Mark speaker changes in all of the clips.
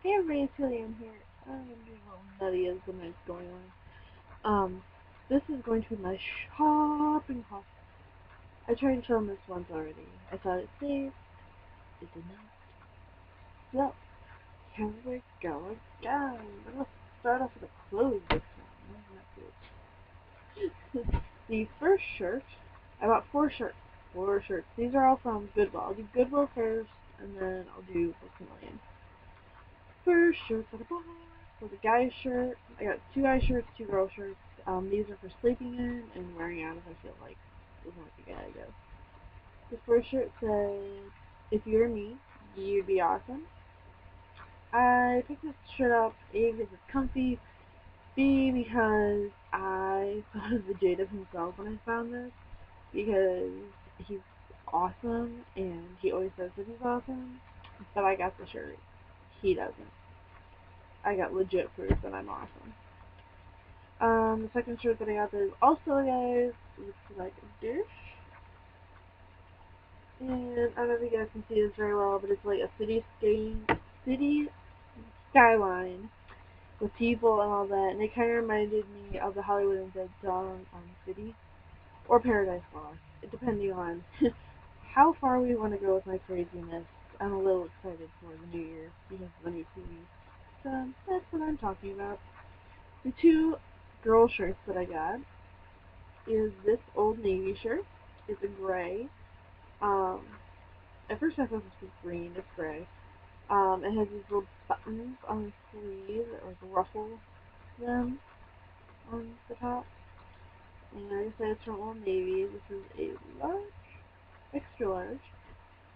Speaker 1: Hey everybody, it's Helium here. I'm doing a little nutty as the night's going on. This is going to be my shopping haul. I tried to film this once already. I thought it saved. It did not. So, here we go again. I'm going to start off with the clothes this time. The first shirt, I bought four shirts. Four shirts. These are all from Goodwill. I'll do Goodwill first, and then I'll do Books A Million. First shirt that I bought was a guy's shirt. I got two guy shirts, two girl shirts. These are for sleeping in and wearing out if I feel like doesn't like a guy, I guess. The first shirt says, "If you were me, you'd be awesome." I picked this shirt up A because it's comfy, B because I thought of the Jada himself when I found this because he's awesome and he always says that he's awesome, but I got the shirt. He doesn't. I got legit proof that I'm awesome. The second shirt that I got is also a guy's. Looks like a dish. And I don't know if you guys can see this very well, but it's like a city skyline with people and all that. And it kind of reminded me of the Hollywood Undead song City or Paradise Lost, depending on how far we want to go with my craziness. I'm a little excited for the new year because of the new TV. So that's what I'm talking about. The two girl shirts that I got is this Old Navy shirt. It's a gray. At first I thought this was green. It's gray. It has these little buttons on the sleeve that like ruffle them on the top. And like I said, it's from Old Navy. This is a large, extra large.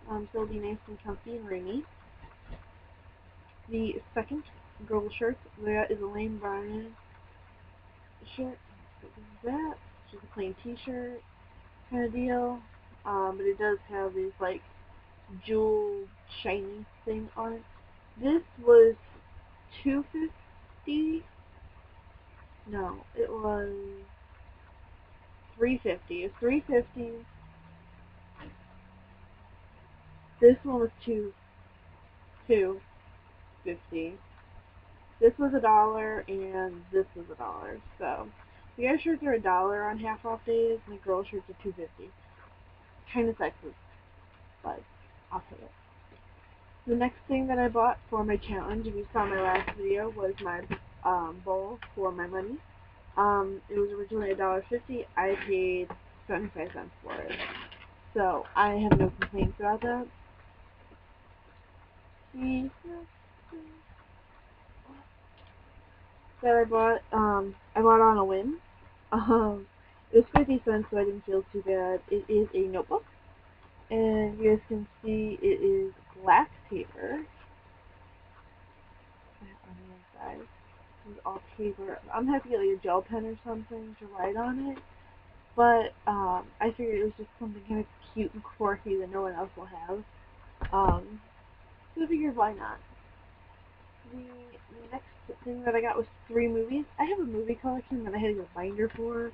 Speaker 1: So it'll be nice and comfy and roomy. The second girl shirt that is a Lane Bryant shirt. This is that. It's just a plain t-shirt kind of deal. But it does have these like jewel shiny thing on it. This was $250. No, it was $350. It was $350. This one was $250. This was $1 and this was $1. So the guy shirts are $1 on half off days and the girl shirts are $250. Kind of sexist, but I'll take it. The next thing that I bought for my challenge, if you saw my last video, was my bowl for my money. It was originally $1.50. I paid 75 cents for it. So I have no complaints about that. The next thing that I bought on a whim. It was 50 cents, so I didn't feel too bad. It is a notebook. And you guys can see it is black paper on the inside. This is all paper. I'm gonna have to get like a gel pen or something to write on it. But I figured it was just something kind of cute and quirky that no one else will have. So I figured why not. The next thing that I got was 3 movies. I have a movie collection that I had to get a binder for.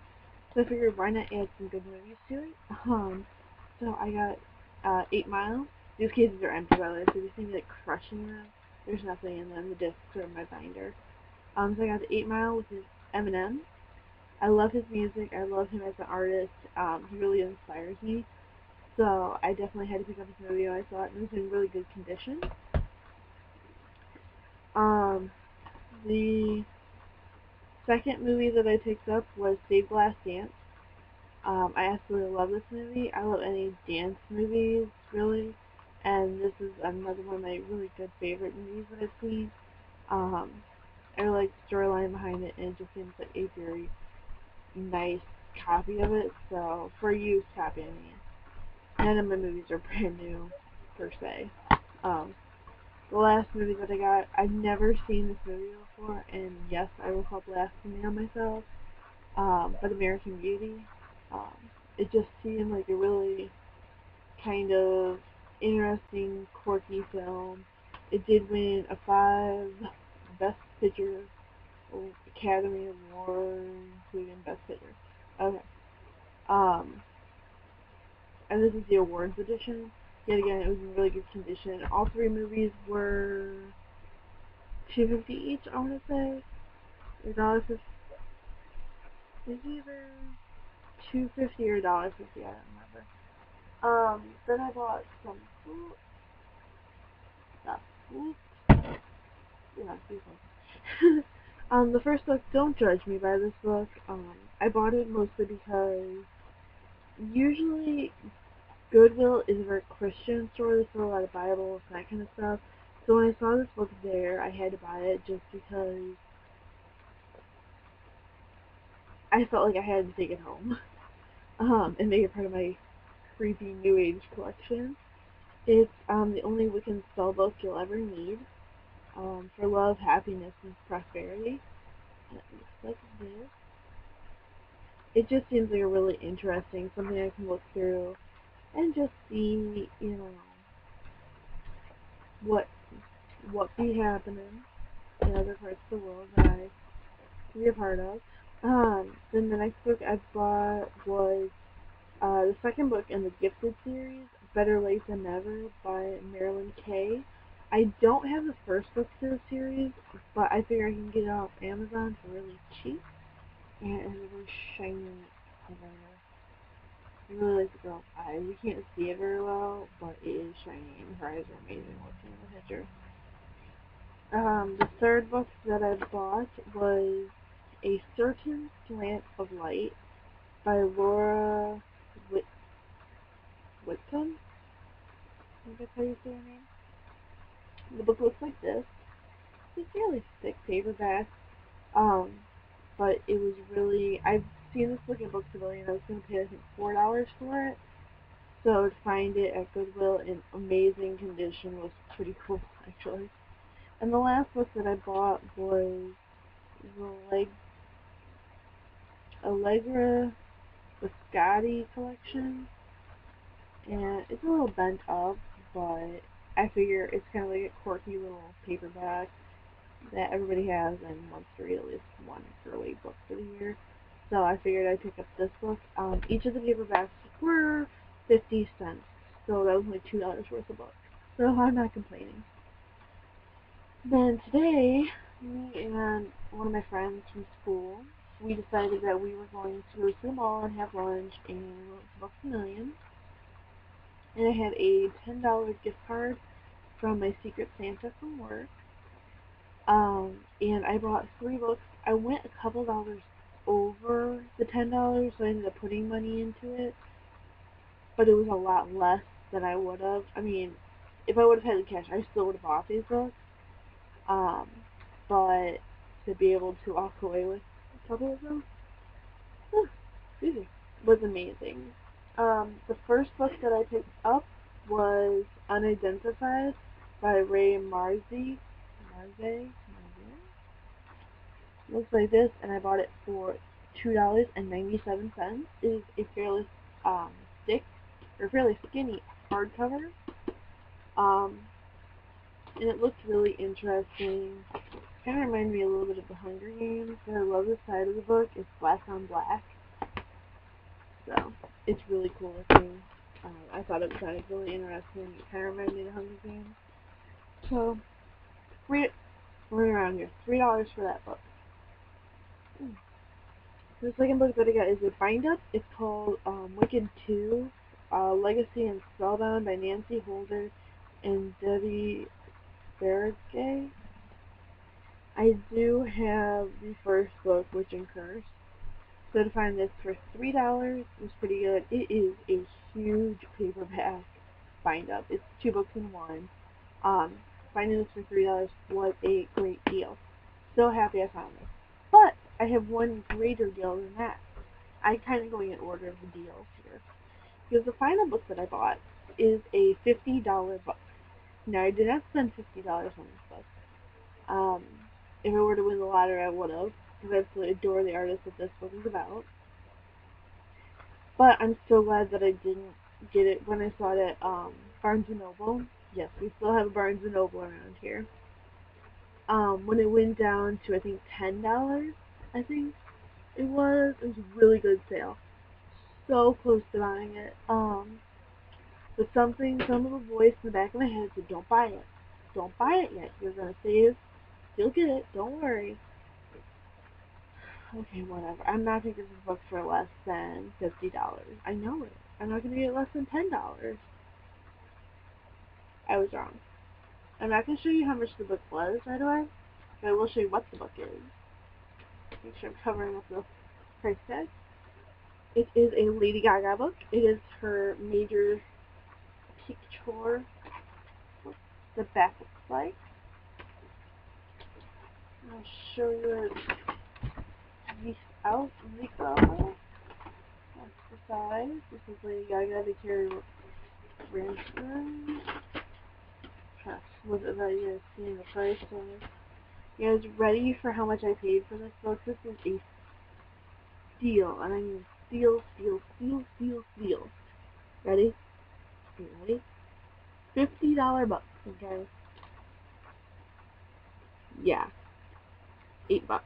Speaker 1: So I figured why not add some good movies to it. So I got 8 Mile. These cases are empty by the way, so if you see me like crushing them, there's nothing in them. The discs are in my binder. So I got the 8 Mile, which is Eminem. I love his music. I love him as an artist. He really inspires me. So I definitely had to pick up his movie when I saw it, and it was in really good condition. The second movie that I picked up was Save the Last Dance. I absolutely love this movie. I love any dance movies, really. And this is another one of my really good favorite movies that I've seen. I really like the storyline behind it, and it just seems like a very nice copy of it. So, for a used copy, I mean. None of my movies are brand new, per se. The last movie that I got, I've never seen this movie before, and yes, I will call blasphemy on myself, but American Beauty. It just seemed like a really kind of interesting, quirky film. It did win a 5 Best Picture Academy Award, including Best Picture. Okay. And this is the awards edition. Yet again, it was in really good condition. All 3 movies were $2.50 each, I want to say. Or $1.50. It's either $2.50 or $1.50, I don't remember. Then I bought some fruit. Not fruit. Yeah, these ones. The first book, don't judge me by this book. I bought it mostly because usually Goodwill is a very Christian store. They sell a lot of Bibles and that kind of stuff. So when I saw this book there, I had to buy it just because I felt like I had to take it home and make it part of my creepy New Age collection. It's the only Wiccan spell book you'll ever need for love, happiness, and prosperity. And it looks like this. It just seems like a really interesting, something I can look through and just see, what be happening in other parts of the world that I can be a part of. Then the next book I bought was the second book in the Gifted series, Better Late Than Never by Marilyn Kay. I don't have the first book to the series, but I figure I can get it off Amazon for really cheap. And it's a really shiny cover. I really like the girl's eyes. You can't see it very well, but it is shiny, and her eyes are amazing looking in the picture. The third book that I bought was A Certain Slant of Light by Laura Whitcomb. I think that's how you say her name. The book looks like this. It's a fairly thick paperback, but it was really, I've seen this book at Books A Million. I was going to pay, I think, $4 for it. So to find it at Goodwill in amazing condition was pretty cool, actually. And the last book that I bought was the Allegra Biscotti collection. And it's a little bent up, but I figure it's kind of like a quirky little paperback that everybody has and wants to read at least one girly book for the year. So I figured I'd pick up this book. Each of the paperbacks were 50 cents, so that was like $2 worth of books. So I'm not complaining. Then today, me and one of my friends from school, we decided that we were going to go to the mall and have lunch, and we went to Books A Million. And I had a $10 gift card from my Secret Santa from work. And I bought 3 books. I went a couple dollars over the $10, so I ended up putting money into it. But it was a lot less than I would have. I mean, if I would have had the cash, I still would have bought these books. But to be able to walk away with a couple of them, was amazing. The first book that I picked up was Unidentified by Ray Marzi. Looks like this, and I bought it for $2.97. It is a fairly thick, or fairly skinny hardcover. And it looks really interesting. Kind of reminded me a little bit of The Hunger Games, but I love the side of the book. It's black on black. So, it's really cool looking. I thought it sounded really interesting. It kind of reminded me of The Hunger Games. So, right around here. $3 for that book. The second book that I got is a bind-up. It's called Wicked 2, Legacy and Spellbound by Nancy Holder and Debbie Bergay. I do have the first book, Witch and Curse. So to find this for $3 was pretty good. It is a huge paperback bind-up. It's 2 books in one. Finding this for $3 was a great deal. So happy I found this. But I have one greater deal than that. I'm kind of going in order of the deals here. Because the final book that I bought is a $50 book. Now, I did not spend $50 on this book. If I were to win the lottery, I would have, because I absolutely adore the artist that this book is about. But I'm so glad that I didn't get it when I saw it at Barnes & Noble. Yes, we still have a Barnes & Noble around here. When it went down to, I think, $10, I think it was a really good sale. So close to buying it. But some little voice in the back of my head said, don't buy it. Don't buy it yet. You're going to save You'll get it. Don't worry. Okay, whatever. I'm not taking this book for less than $50. I know it. I'm not going to get it less than $10. I was wrong. I'm not going to show you how much the book was right away, but I will show you what the book is. Make sure I'm covering up the price tag. It is a Lady Gaga book. It is her major picture. The back looks like. I'll show you it without. That's the size. This is Lady Gaga to Carrie Ransom. Was it that you guys seeing the price? So you guys ready for how much I paid for this book? This is a steal, and I mean steal, steal, steal, steal, steal. Ready? Are you ready? $50 book, okay? Yeah, $8.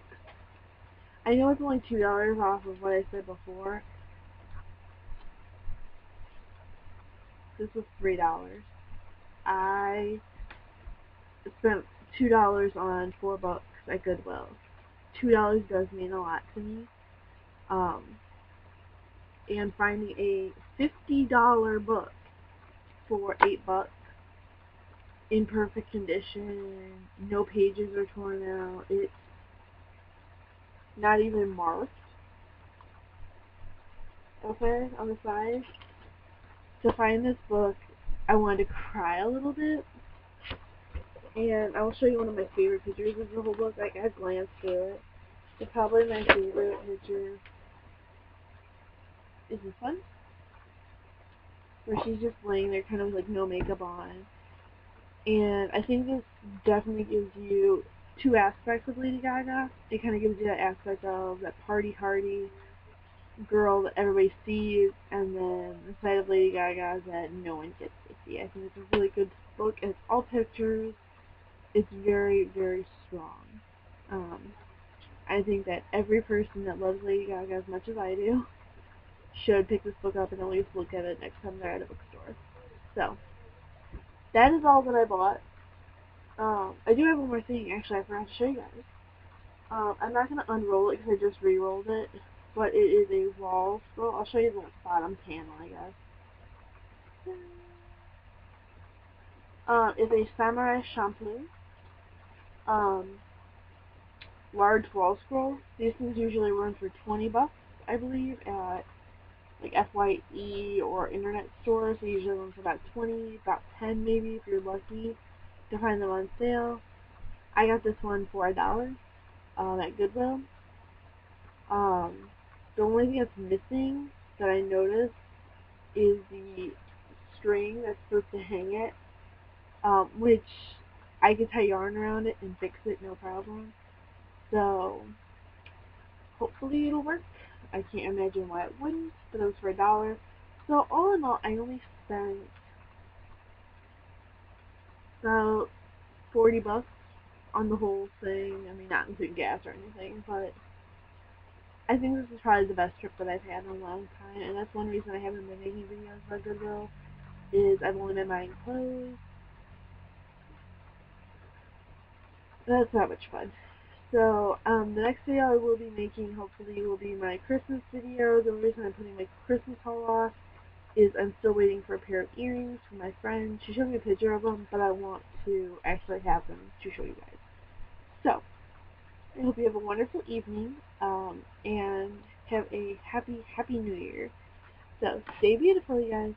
Speaker 1: I know it's only $2 off of what I said before. This was $3. I spent $2 on 4 books at Goodwill. $2 does mean a lot to me. And finding a $50 book for $8 in perfect condition, no pages are torn out, it's not even marked, okay, on the side. To find this book, I wanted to cry a little bit, and I'll show you one of my favorite pictures of the whole book. Like, I glanced through it. It's probably my favorite picture is this one, where she's just laying there kind of like no makeup on. And I think this definitely gives you two aspects of Lady Gaga. It kind of gives you that aspect of that party-hardy girl that everybody sees, and then the side of Lady Gaga that no one gets to see. I think it's a really good book. It's all pictures. It's very, very strong. I think that every person that loves Lady Gaga as much as I do should pick this book up and at least look at it next time they're at a bookstore. So, that is all that I bought. I do have one more thing, actually, I forgot to show you guys. I'm not going to unroll it because I just re-rolled it, but it is a wall scroll. I'll show you the bottom panel, I guess. It's a Samurai Champloo large wall scroll. These things usually run for $20, I believe, at like FYE or internet stores. They usually run for about 20, about 10 maybe if you're lucky to find them on sale. I got this one for $1 at Goodwill. The only thing that's missing that I noticed is the string that's supposed to hang it, which I could tie yarn around it and fix it no problem. So hopefully it'll work. I can't imagine why it wouldn't, but it was for $1. So all in all, I only spent about $40 on the whole thing. I mean, not including gas or anything, but I think this is probably the best trip that I've had in a long time, and that's one reason I haven't been making videos about Goodwill, is I've only been buying clothes. That's not much fun. So, the next video I will be making, hopefully, will be my Christmas video. The reason I'm putting my Christmas haul off is I'm still waiting for a pair of earrings from my friend. She showed me a picture of them, but I want to actually have them to show you guys. So, I hope you have a wonderful evening, and have a happy, happy New Year. So, stay beautiful, you guys.